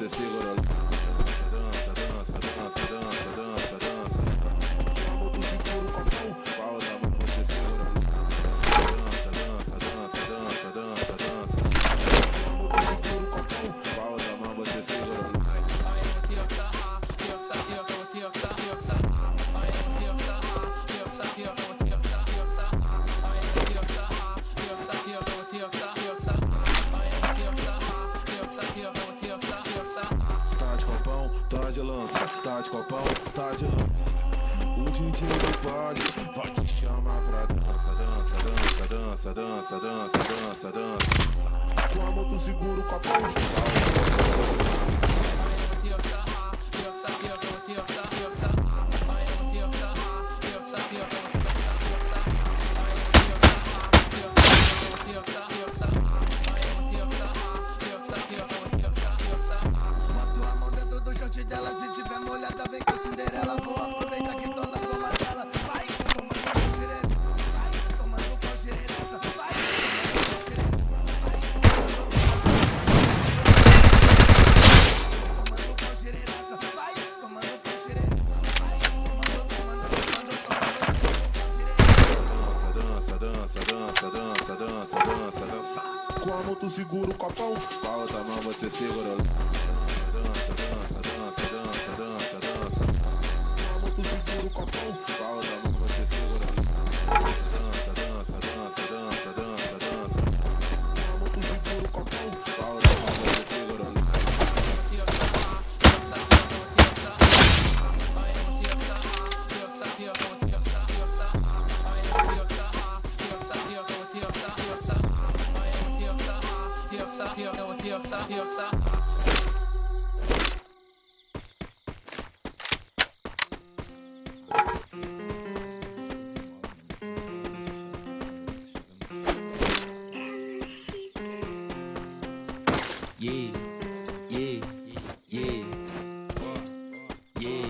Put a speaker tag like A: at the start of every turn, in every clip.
A: você segura. Dança, dança, dança, dança, dança, dança. Como tu segura o copão, qual da mão você segura. Dança, dança, dança, dança, dança, dança. Como tu segura o copão, qual da mão você segura. Tá de copão, tá de lança, tá de copão, tá de lança. O DJ do baile vai te chamar pra dança, dança, dança, dança, dança, dança, dança, dança. Como tu segura o copão,
B: Bota a mão dentro do short dela, se tiver molhada vem com a Cinderela. Vou aproveitar que tô na goma dela. Vai, tomando pau xereca, vai, tomando pau xereca, vai, tomando pau xereca, vai, tomando pau xereca, vai, tomando
A: dança, dança, dança, dança, dança, dança, dança. Como tu segura o copão, qual outra mão você segura. Dança, dança, dança, dança, dança, dança. Como tu segura o copão, qual outra mão você segura. Dança, dança, dança, dança, dança, dança. Como tu segura o copão, qual outra mão você segura.
C: Yeah, yeah, yeah, yeah,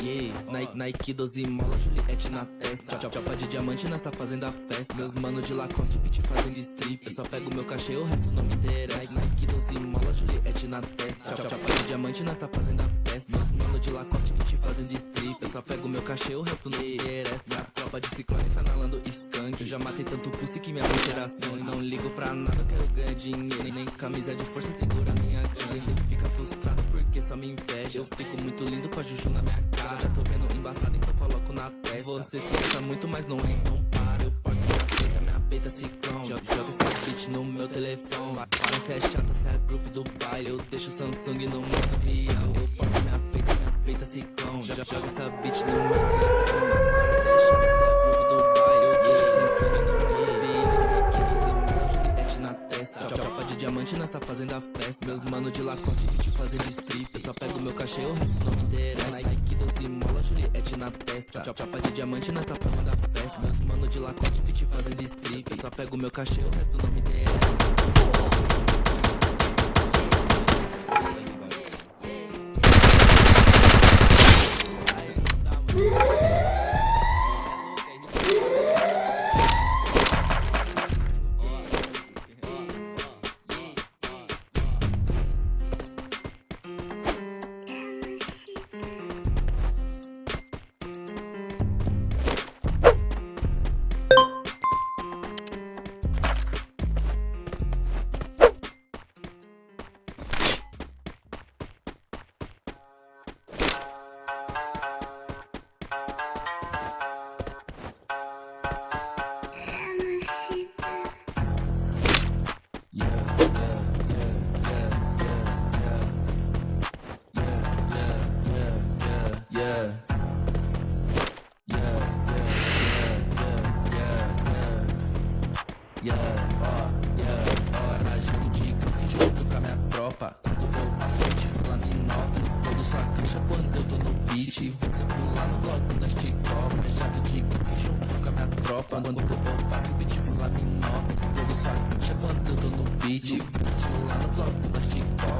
C: yeah. Nike 12 mola, Juliette na testa. Chapa de diamante, nós tá fazendo a festa. Meus mano de Lacoste, beat fazendo strip. Eu só pego meu cachê, o resto não me interessa. Nike 12 mola, Juliette na testa. Chapa de diamante, nós tá fazendo a festa. Meus mano de Lacoste, beat fazendo strip. Eu só pego meu cachê, o resto não me interessa. Tropa de ciclone, sanalando skunk. Eu já matei tanto pussy que minha mãe geração. E não ligo pra nada, eu quero ganhar dinheiro. Nem camisa de força segura minha grana. Você fica frustrado porque só me inveja. Eu fico muito lindo com a Juju na minha cara. Já tô vendo embaçado, então coloco na testa. Você se acha muito, mas não é, então para. Eu porto minha peita ciclone. Joga esse beat no meu telefone. Para, cê é chata, cê é grupo do baile. Eu deixo o Samsung no modo avião. Eu porto minha peita ciclone. Joga essa beat no meu telefone. Para, cê é chata, cê é grupo do baile. Eu deixo o Samsung no modo avião. Aqui no Zimala, Juliette na testa. Tropa de diamante, nós tá fazendo a festa. Meus mano de Lacoste, beat fazendo strip. Eu só pego meu cachê, o resto não me interessa. Nike 12 mola, Juliette na testa. Tropa de diamante, nós tá fazendo a festa. Meus mano de Lacoste, beat fazendo strip. Eu só pego meu cachê, o resto não me interessa. Agito de grife junto com a minha tropa. Quando eu passo, eu te falo me nota. Todo sua cancha quando eu tô no beat. Você pular no bloco, nós te copa. Agito de grife junto com a minha tropa. Quando eu passo, o beat fala me nota. Todo sua cancha quando eu tô no beat. Você pular no bloco, nós te copa.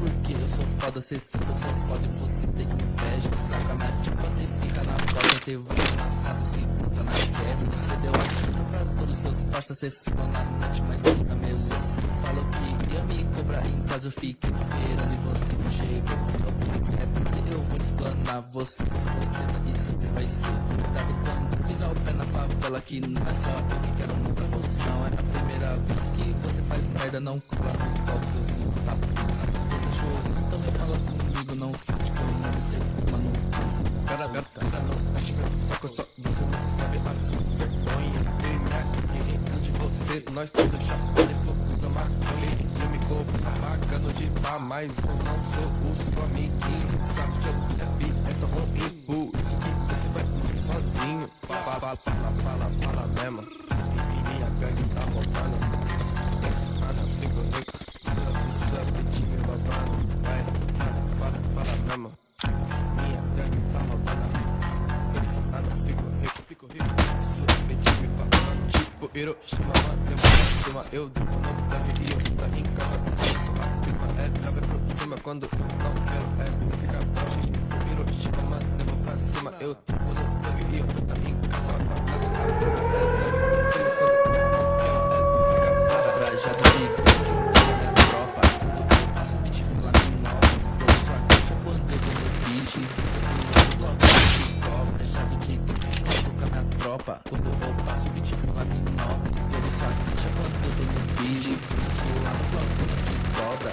C: porque eu sou foda, cê sabe, eu sou foda e você tem inveja. Saca na tipo, você fica na porta, cê vai amassado, se puta na quebra. Cê deu a chuta pra todos seus pastas, cê ficou na noite, mas se camelou. Cê falou que ia me cobrar em casa, eu fiquei esperando e você não chegou. Se eu tenho é por se eu vou explanar você daí sempre vai ser. Cuidado quando pisar o pé na favela, que não é só eu que quero muita emoção. É a primeira vez que você faz merda, não cola no pau que os meninos tá puto. Se você chorou, então me fala comigo, não finge que eu não me sei, mano. Cara, não acho que só que eu só você não sabe a sua vergonha. Ninguém de você, nós todos chapéu de fogo na maconha. Eu me cobro pagando de pá, mas eu não sou o seu amiguinho. Sabe seu rap é tão ruim, por isso que você vai morrer sozinho. Fala mesmo. Minha gangue tá roubando. Esse cara ficou rico. Sua bitch me roubando. Fala mesmo. Minha gangue tá roubando. Esse cara ficou rico. Sua bitch me roubando. Tipo Hiroshima, cima. Eu digo não deve ir, eu tá em casa. Sou a prima, é trava por cima. Quando eu não quero, ficar baixo. Tipo Hiroshima, leva pra cima. Eu digo não deve ir, eu tá em casa. Sou a prima, é trava por cima. Quando eu não quero, ficar baixo. Trajado de grande, minha tropa. Eu passo beat fila menor. Eu só caixa quando eu tô no beat. Você pula no bloco de cobra. Trajado de grande, toca minha tropa. Quando eu passo beat fila menor. Eu só caixa quando eu tô no beat. Você pula no bloco de cobra.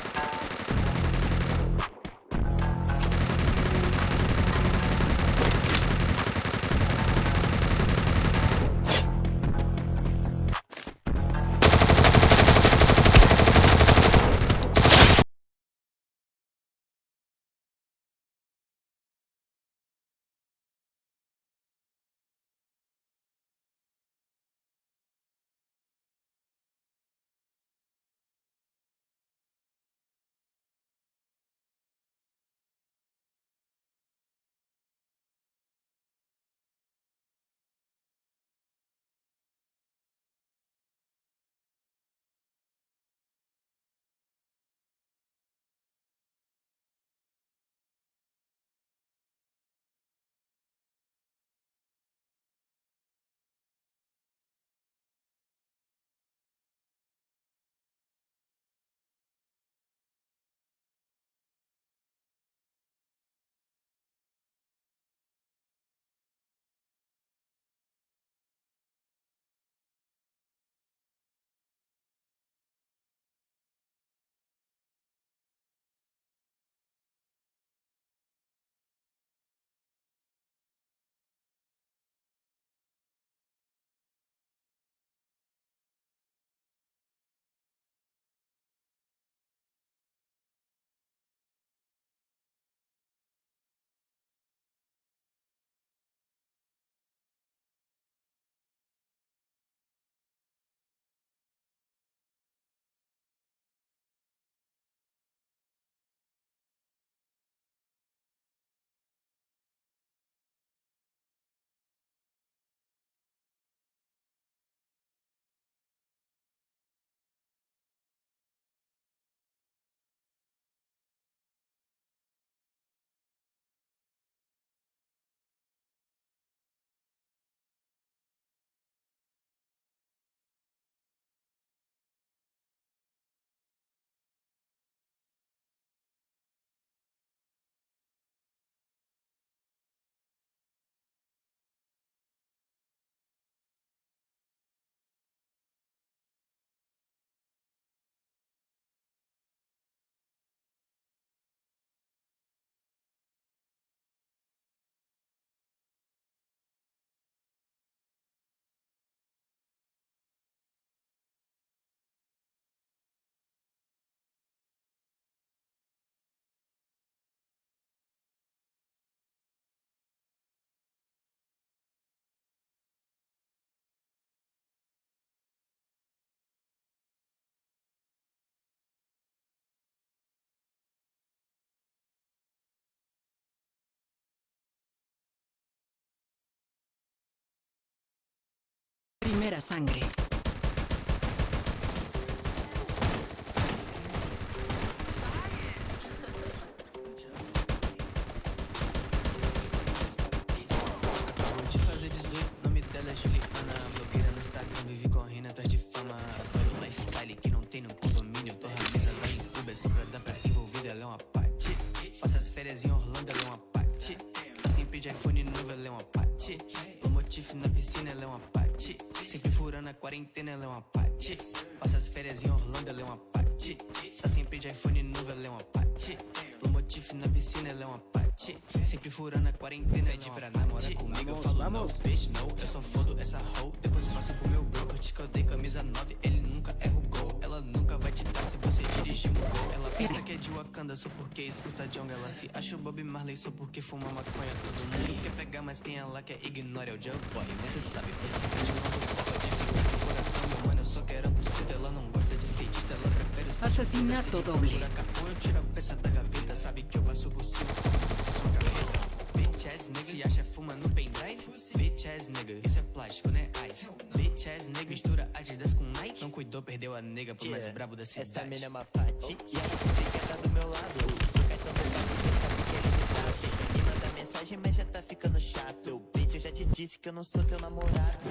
D: Primera sangre.
E: férias em Orlando, ela é uma pati. Tá sempre de iPhone novo, ela é uma pati. O motif na piscina, ela é uma pati. Sempre furando a quarentena, ela é uma pati. Passa as férias em Orlando, ela é uma pati. Tá sempre de iPhone novo, ela é uma pati. O motif na piscina, ela é uma pati. Sempre furando a quarentena, pede pra namorar comigo, eu falo não, bitch, não. Eu só fodo essa hoe, depois passo pro meu bro. Eu te caldei camisa 9, ele nunca erra o gol. Ela nunca vai te dar se você dirigir um gol. Ela pensa que é de Wakanda só porque escuta Djonga. Ela se acha o Bob Marley só porque fuma maconha. Todo mundo quer pegar, mas quem ela quer ignora é o Joe Boy. Você sabe que esse vídeo não fofoca de figura no coração, meu mano. Eu só quero a buceta, ela não gosta de skatista, ela prefere os
D: Assassinato doble.
E: Eu tiro a peça da gaveta, sabe que eu passo por cima como se fosse uma carreta. Bitch ass nigga, se acha fuma no pendrive? Bitch ass nigga, isso é plástico, né? Ice. Bitch ass nigga, mistura Adidas com Nike. Não cuidou, perdeu a nega pro mais brabo da cidade.
F: Essa mina é uma pati e ela sempre quer tá do meu lado. Sou cartão do lado, você sabe que ele me dá. Sempre me manda mensagem, mas já tá ficando chato. Bitch, eu já te disse que eu não sou teu namorado.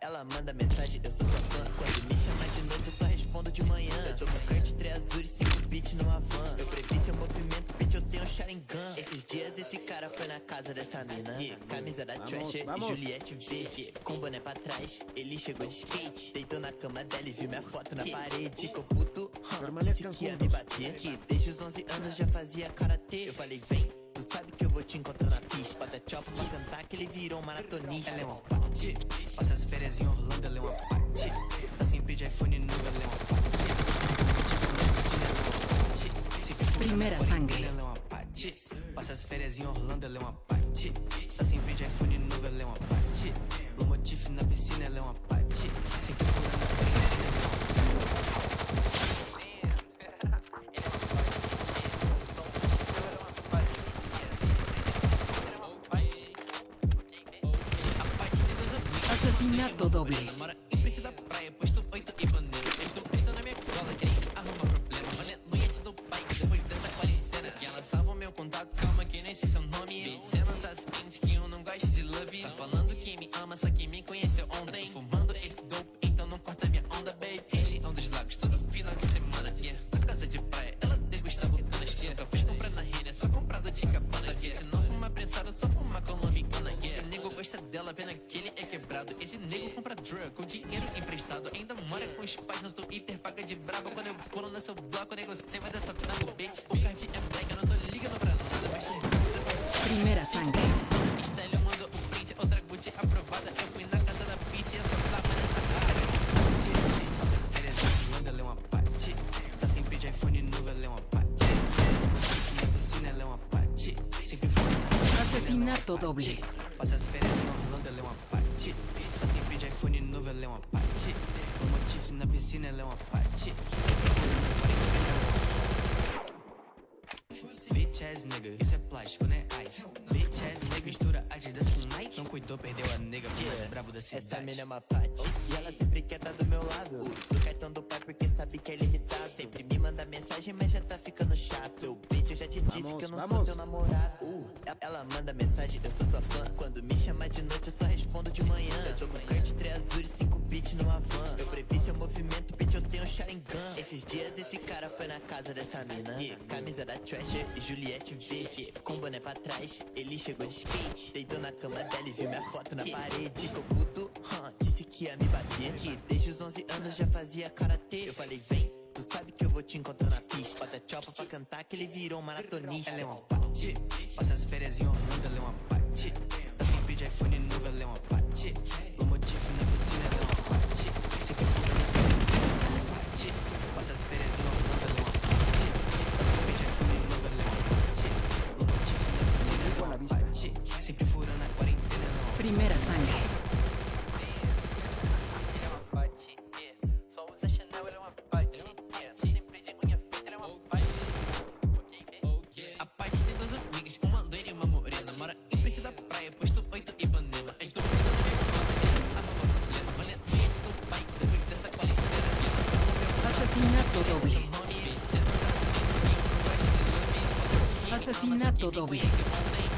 F: Ela manda mensagem, eu sou sua fã. Quando me chama de noite, eu só respondo de manhã. Eu tô com kart 3 azul e 5 beats numa van. Eu previ seu movimento, bitch, eu tenho um Sharingan. Esses dias esse cara foi na casa dessa mina. Camisa da Thrasher e Juliette verde. Com boné pra trás, ele chegou de skate. Deitou na cama dela e viu minha foto na parede. Ficou puto, disse que ia me bater. Que desde os 11 anos já fazia karatê. Eu falei, vem, tu sabe que eu vou te encontrar na pista. Bota chopper pra cantar que ele virou um maratonista.
E: Ela é uma pati. Passa as férias em Orlando, ela é uma pati. Tá sempre de iPhone novo, ela é uma pati.
D: Primera sangre.
E: Ela é uma pati. Passa as férias em Orlando, ela é uma pati. Tá sempre de iPhone novo, ela é uma pati. O motif na piscina, ela é uma pati. Sempre furando a quarentena, ela é uma
D: Assassinato doble.
C: Mora em frente da praia, posto 8 e bandeira. Eles tão pensando na minha cola, querem arrumar problema. Olha, noite do pai, depois dessa quarentena. E ela salva o meu contato, calma que nem sei seu nome. Cê não tá ciente que eu não gosto de love. Tá falando que me ama, só que me conheceu ontem. Fumando esse dope, então não corta minha onda, babe. Região dos lagos, todo final de semana. Yeah, na casa de praia, ela degusta bocanas. Nunca fez comprar na rede, só comprado de cabana. Se não fuma prensada, só fuma colombiana. Yeah, o nego gosta dela, pena que ele é quebrado. Esse nego compra drug com dinheiro emprestado. Ainda mora com os pais no Twitter, paga de brabo. Quando eu pulo no seu bloco, o nego sempre dessa trango, bitch. O card é black, eu não tô ligando pra nada. Mas se
D: Primera sangre.
C: style, eu mando o print, outra Gucci aprovada. Eu fui na casa da bitch e essa tava nessa área.
E: passa as férias em Orlando, ela é uma pati. Tá sempre de iPhone novo, ela é uma pati. Na piscina, ela é uma pati. Sempre furando.
D: Assassinato doble.
E: Passa as férias em Orlando, ela é uma pati. Tá sempre de iPhone novo, ela é uma pati. O motif na piscina, ela é uma pati. Bitch ass nigga, isso é plástico, né? Ice. Bitch ass nigga, mistura Adidas com Nike. Não cuidou, perdeu a nega pro mais brabo da cidade.
F: Essa mina é uma pati e ela sempre quer tá do meu lado. Sou cartão do pai porque sabe que ele me dá. Sempre me manda mensagem, mas já tá ficando chato. Bitch, eu já te disse que eu não sou teu namorado. Ela manda mensagem, eu sou tua fã. Quando me chama de noite, eu só respondo de manhã. Eu tô com kart 3 azul e 5 beats numa van. Eu previ seu movimento, bitch, eu tenho um Sharingan. Esses dias esse cara foi na casa dessa mina. Camisa da Thrasher e Juliette verde. Com boné pra trás, ele chegou de skate. Deitou na cama dela e viu minha foto na parede. Ficou puto, disse que ia me bater. Que desde os 11 anos já fazia karatê. Eu falei, vem, tu sabe que eu vou te encontrar na pista. Bota chopper pra cantar que ele virou um maratonista.
E: Ela é uma pati. Passa as férias em Orlando, ela é uma pati. Tá sempre de iPhone novo, ela é uma pati. O motif na piscina, ela é uma pati. Sempre furando a quarentena, ela é uma pati. Passa as férias em Orlando, ela é uma pati. Tá sempre de iPhone novo, ela é uma pati. O motif na piscina, ela é uma pati. Sempre furando a quarentena, ela é uma pati.
D: Primera sangre.
C: ele é uma pati, só usa Chanel, ele é uma pati. Tô sempre de unha feita, ele é uma pati. A Paty tem duas amigas, uma loira e uma morena. Mora em frente da praia, posto 8 e Ipanema. Eles tão pensando na minha cola, querendo arrumar problema. Olha, noite do pai, depois dessa quarentena. E ela salva o meu contato,
D: Assassinato
C: seu
D: doble.
C: nome. Cê não tá ciente que eu gosto de love.
D: Assassinato doble.
C: Conhece ontem.